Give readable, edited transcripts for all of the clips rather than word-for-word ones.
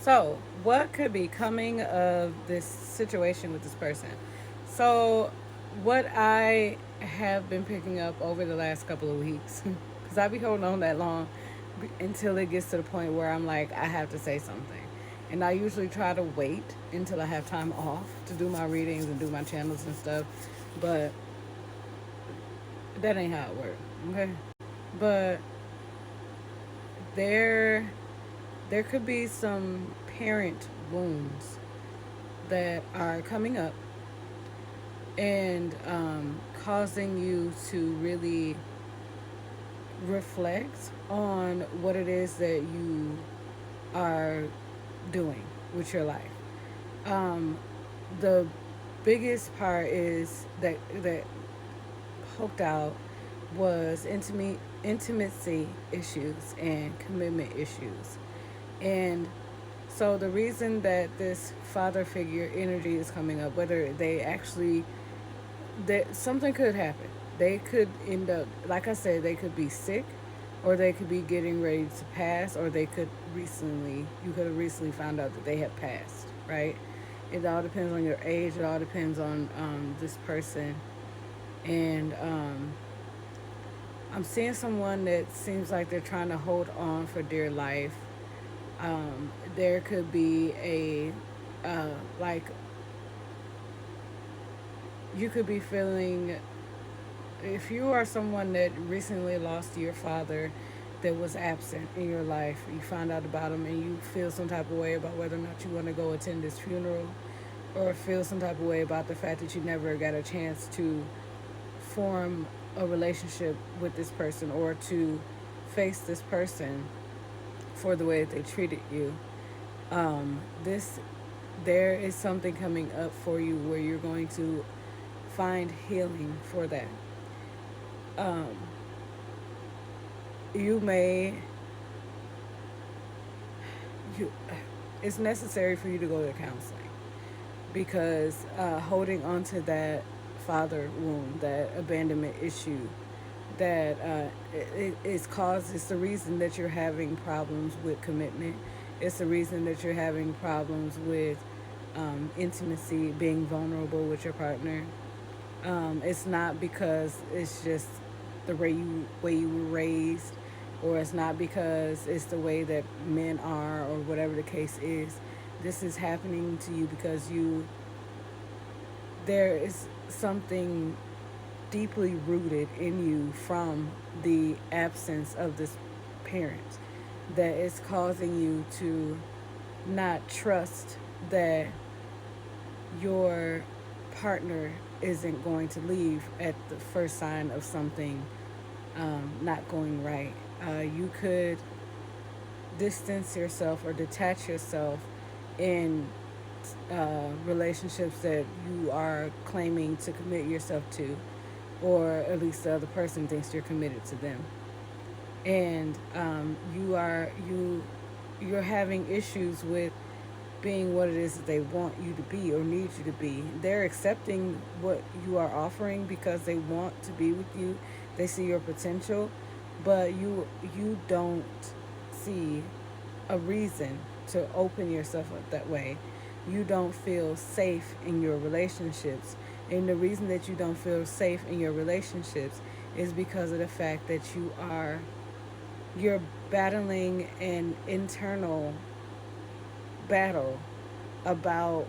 So, what could be coming of this situation with this person? So, what I have been picking up over the last couple of weeks, because I be holding on that long until it gets to the point where I'm like, I have to say something. And I usually try to wait until I have time off to do my readings and do my channels and stuff. But that ain't how it works, okay? But there there could be some parent wounds that are coming up and causing you to really reflect on what it is that you are doing with your life. Um, the biggest part is that poked out was intimacy issues and commitment issues. And so the reason that this father figure energy is coming up, whether they actually that something could happen. They could end up, like I said, they could be sick, or they could be getting ready to pass, or you could have recently found out that they had passed, right? It all depends on your age. It all depends on this person. And I'm seeing someone that seems like they're trying to hold on for dear life. There could be like, you could be feeling, if you are someone that recently lost your father that was absent in your life, you found out about him and you feel some type of way about whether or not you want to go attend his funeral, or feel some type of way about the fact that you never got a chance to form a relationship with this person, or to face this person for the way that they treated you. This There is something coming up for you where you're going to find healing for that. Um, you may you It's necessary for you to go to counseling, because holding on to that father wound, that abandonment issue, that it's the reason that you're having problems with commitment. It's the reason that you're having problems with intimacy, being vulnerable with your partner. It's not because it's just the way you were raised, or it's not because it's the way that men are, or whatever the case is. This is happening to you because there is something deeply rooted in you from the absence of this parent that is causing you to not trust that your partner isn't going to leave at the first sign of something not going right. You could distance yourself or detach yourself in relationships that you are claiming to commit yourself to, or at least the other person thinks you're committed to them. And you're having issues with being what it is that they want you to be or need you to be. They're accepting what you are offering because they want to be with you. They see your potential, but you don't see a reason to open yourself up that way. You don't feel safe in your relationships. And the reason that you don't feel safe in your relationships is because of the fact that you're battling an internal battle about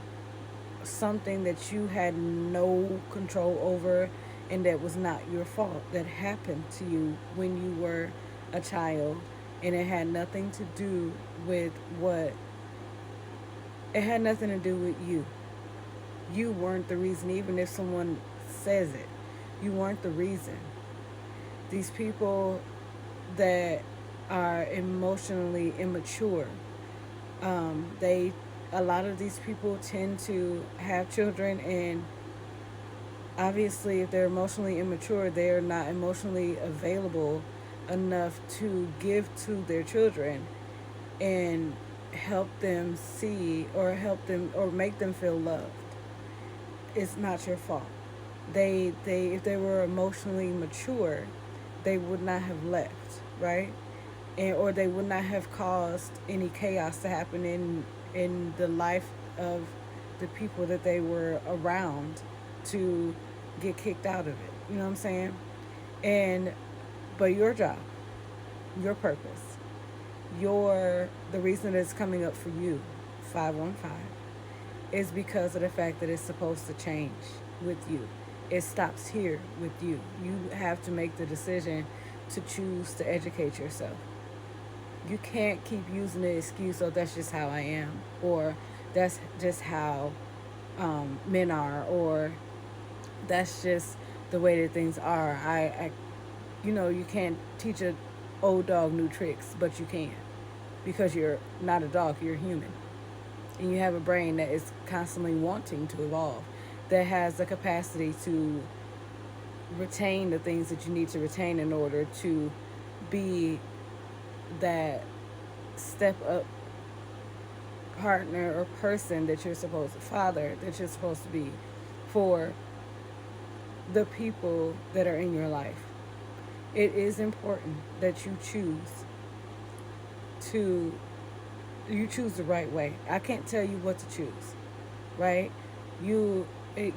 something that you had no control over, and that was not your fault, that happened to you when you were a child. And with what it had nothing to do with you. You weren't the reason. Even if someone says it, you weren't the reason. These people that are emotionally immature, they a lot of these people tend to have children, and obviously if they're emotionally immature, they're not emotionally available enough to give to their children and help them see, or help them, or make them feel loved. It's not your fault. They if they were emotionally mature, they would not have left, right? and or they would not have caused any chaos to happen in the life of the people that they were around to get kicked out of it. You know what I'm saying? And but your job, your purpose, the reason that it's coming up for you, 515, is because of the fact that it's supposed to change with you. It stops here with you. You have to make the decision to choose to educate yourself. You can't keep using the excuse, "Oh, that's just how I am," or "That's just how men are," or "That's just the way that things are." You can't teach a old dog new tricks, but you can, because you're not a dog. You're human, and you have a brain that is constantly wanting to evolve, that has the capacity to retain the things that you need to retain in order to be that step up partner or person that you're supposed to, father that you're supposed to be for the people that are in your life. It is important that to you choose the right way. I can't tell you what to choose, right?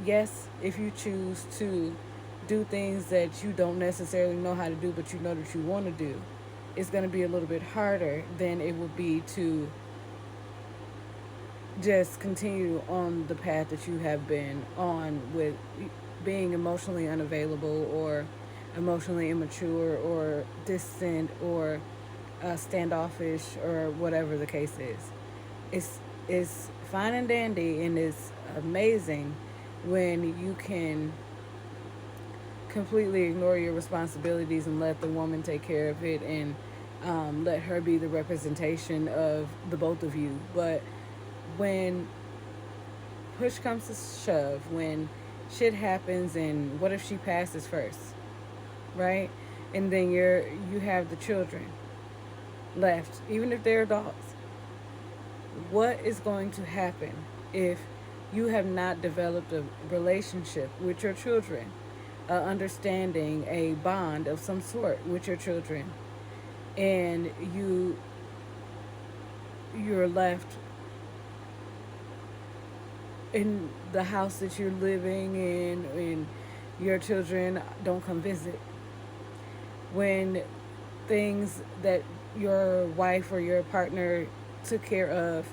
Yes, if you choose to do things that you don't necessarily know how to do, but you know that you want to do, it's going to be a little bit harder than it would be to just continue on the path that you have been on with being emotionally unavailable or emotionally immature or distant or standoffish or whatever the case is. It's fine and dandy, and it's amazing when you can completely ignore your responsibilities and let the woman take care of it, and let her be the representation of the both of you. But when push comes to shove, when shit happens, and what if she passes first, right? And then you have the children left, even if they're adults. What is going to happen if you have not developed a relationship with your children, a understanding, a bond of some sort with your children, and you're left in the house that you're living in, and your children don't come visit? When things that your wife or your partner took care of,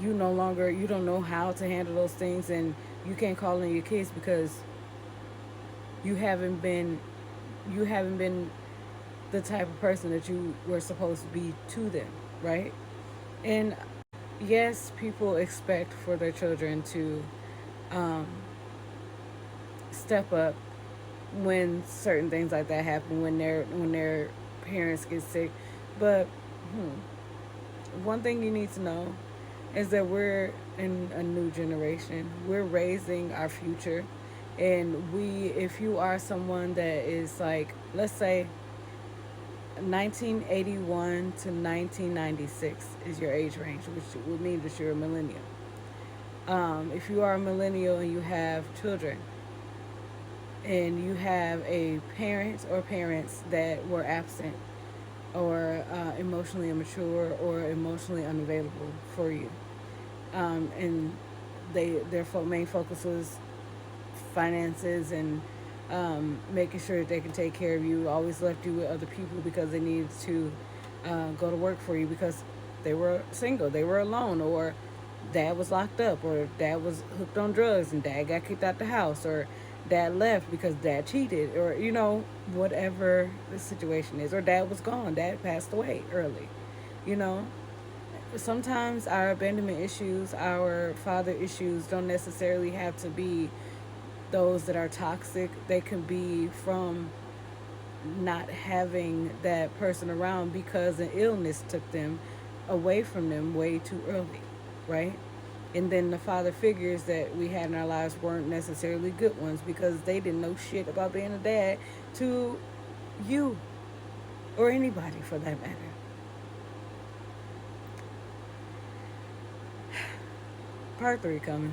you don't know how to handle those things, and you can't call in your kids because you haven't been you haven't been the type of person that you were supposed to be to them, right? And yes, people expect for their children to um, step up when certain things like that happen, when their parents get sick. But one thing you need to know is that we're in a new generation. We're raising our future, and if you are someone that is like, let's say, 1981 to 1996 is your age range, which would mean that you're a millennial. If you are a millennial and you have children, and you have a parent or parents that were absent or emotionally immature or emotionally unavailable for you, and their main focus was finances and making sure that they can take care of you, always left you with other people because they needed to go to work for you because they were single, they were alone, or dad was locked up, or dad was hooked on drugs and dad got kicked out the house, or dad left because dad cheated, or whatever the situation is, or dad was gone, dad passed away early. you know Sometimes our abandonment issues, our father issues, don't necessarily have to be those that are toxic. They can be from not having that person around because an illness took them away from them way too early, right? And then the father figures that we had in our lives weren't necessarily good ones because they didn't know shit about being a dad to you or anybody for that matter. Part 3 coming.